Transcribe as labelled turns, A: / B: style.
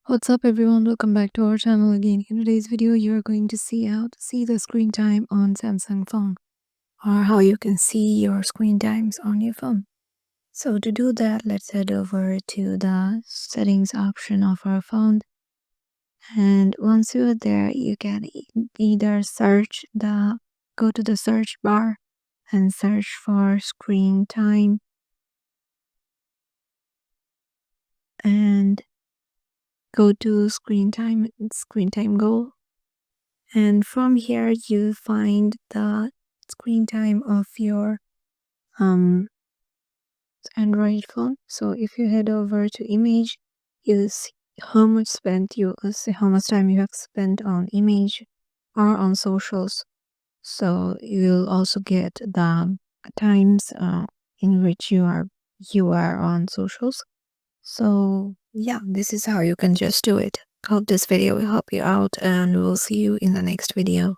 A: What's up everyone, welcome back to our channel again. In today's video you are going to see how to see the screen time on Samsung phone, or how you can see your screen times on your phone. So to do that, let's head over to the settings option of our phone, and once you're there you can either go to the search bar and search for screen time, and go to screen time goal. And from here you find the screen time of your um Android phone. So if you head over to image, you see how much time you have spent on image or on socials. So you'll also get the times in which you are on socials. So yeah, this is how you can just do it. Hope this video will help you out, and we'll see you in the next video.